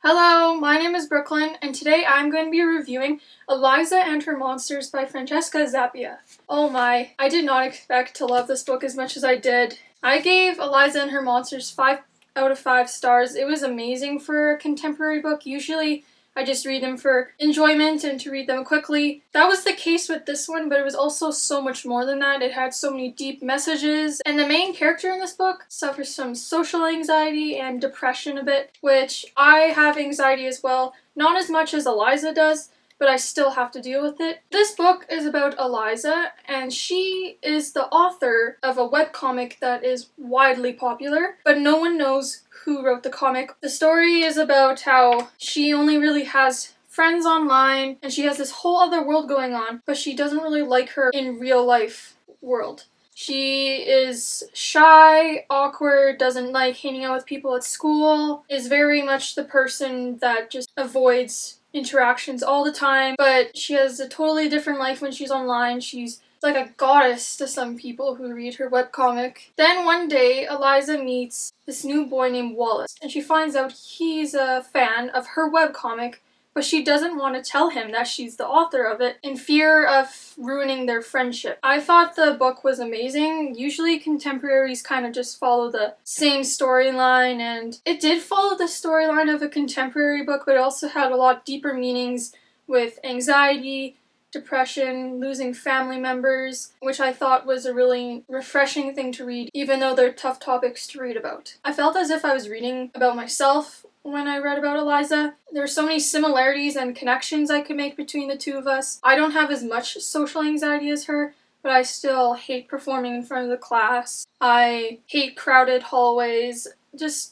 Hello, my name is Brooklyn, and today I'm going to be reviewing Eliza and Her Monsters by Francesca Zappia. Oh my, I did not expect to love this book as much as I did. I gave Eliza and Her Monsters 5 out of 5 stars. It was amazing for a contemporary book. Usually I just read them for enjoyment and to read them quickly. That was the case with this one, but it was also so much more than that. It had so many deep messages, and the main character in this book suffers from social anxiety and depression a bit, which I have anxiety as well. Not as much as Eliza does, but I still have to deal with it. This book is about Eliza, and she is the author of a webcomic that is widely popular, but no one knows who wrote the comic. The story is about how she only really has friends online, and she has this whole other world going on, but she doesn't really like her in real life world. She is shy, awkward, doesn't like hanging out with people at school, is very much the person that just avoids interactions all the time, but she has a totally different life when she's online. She's like a goddess to some people who read her webcomic. Then one day, Eliza meets this new boy named Wallace, and she finds out he's a fan of her webcomic, but she doesn't want to tell him that she's the author of it in fear of ruining their friendship. I thought the book was amazing. Usually contemporaries kind of just follow the same storyline, and it did follow the storyline of a contemporary book, but it also had a lot deeper meanings with anxiety, depression, losing family members, which I thought was a really refreshing thing to read, even though they're tough topics to read about. I felt as if I was reading about myself when I read about Eliza. There were so many similarities and connections I could make between the two of us. I don't have as much social anxiety as her, but I still hate performing in front of the class. I hate crowded hallways.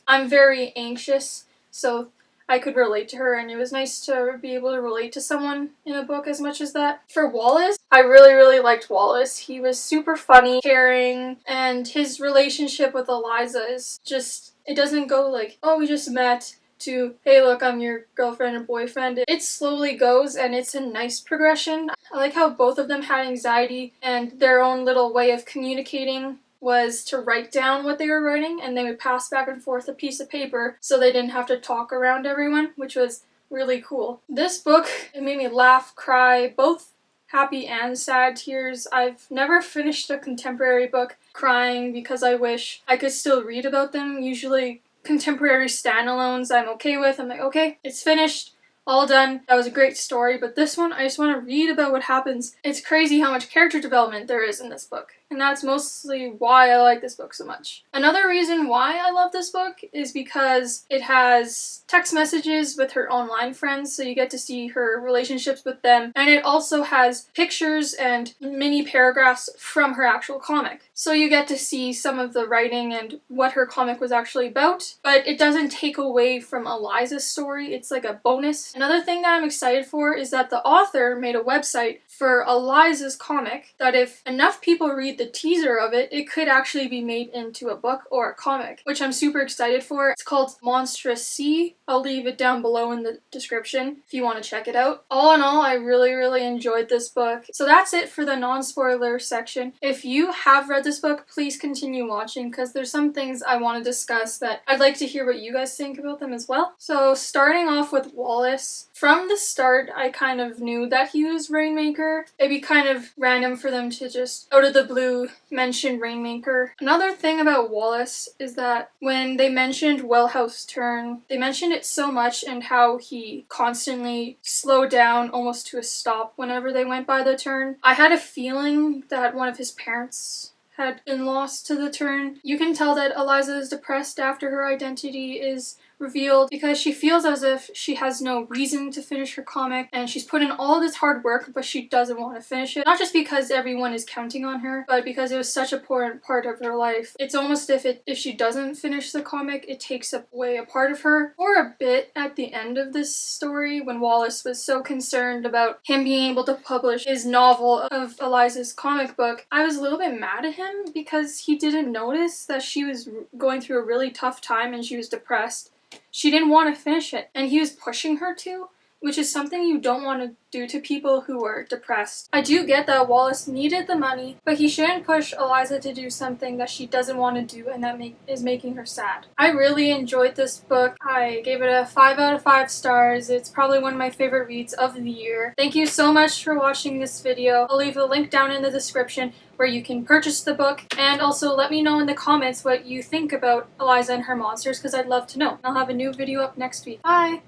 I'm very anxious, so I could relate to her, and it was nice to be able to relate to someone in a book as much as that. For Wallace, I really liked Wallace. He was super funny, caring, and his relationship with Eliza is just, it doesn't go like, oh, we just met, to, hey look, I'm your girlfriend or boyfriend. It slowly goes, and it's a nice progression. I like how both of them had anxiety, and their own little way of communicating was to write down what they were writing, and they would pass back and forth a piece of paper so they didn't have to talk around everyone, which was really cool. This book, it made me laugh, cry, both happy and sad tears. I've never finished a contemporary book crying because I wish I could still read about them. Usually contemporary standalones I'm okay with. I'm like, okay, it's finished. All done. That was a great story, but this one, I just want to read about what happens. It's crazy how much character development there is in this book, and that's mostly why I like this book so much. Another reason why I love this book is because it has text messages with her online friends, so you get to see her relationships with them, and it also has pictures and mini paragraphs from her actual comic. So you get to see some of the writing and what her comic was actually about, but it doesn't take away from Eliza's story. It's like a bonus. Another thing that I'm excited for is that the author made a website for Eliza's comic that if enough people read the teaser of it, it could actually be made into a book or a comic, which I'm super excited for. It's called MONSTROUS. I'll leave it down below in the description if you want to check it out. All in all, I really enjoyed this book. So that's it for the non-spoiler section. If you have read this book, please continue watching, because there's some things I want to discuss that I'd like to hear what you guys think about them as well. So starting off with Wallace. From the start, I kind of knew that he was Rainmaker. It'd be kind of random for them to just, out of the blue, mention Rainmaker. Another thing about Wallace is that when they mentioned Wellhouse Turn, they mentioned it so much and how he constantly slowed down almost to a stop whenever they went by the turn. I had a feeling that one of his parents had been lost to the turn. You can tell that Eliza is depressed after her identity is revealed because she feels as if she has no reason to finish her comic, and she's put in all this hard work, but she doesn't want to finish it. Not just because everyone is counting on her, but because it was such an important part of her life. It's almost if she doesn't finish the comic, it takes away a part of her. For a bit at the end of this story, when Wallace was so concerned about him being able to publish his novel of Eliza's comic book, I was a little bit mad at him because he didn't notice that she was going through a really tough time and she was depressed. She didn't want to finish it, and he was pushing her to. which is something you don't want to do to people who are depressed. I do get that Wallace needed the money, but he shouldn't push Eliza to do something that she doesn't want to do and that is making her sad. I really enjoyed this book. I gave it a 5 out of 5 stars. It's probably one of my favorite reads of the year. Thank you so much for watching this video. I'll leave a link down in the description where you can purchase the book, and also let me know in the comments what you think about Eliza and her monsters, because I'd love to know. I'll have a new video up next week. Bye!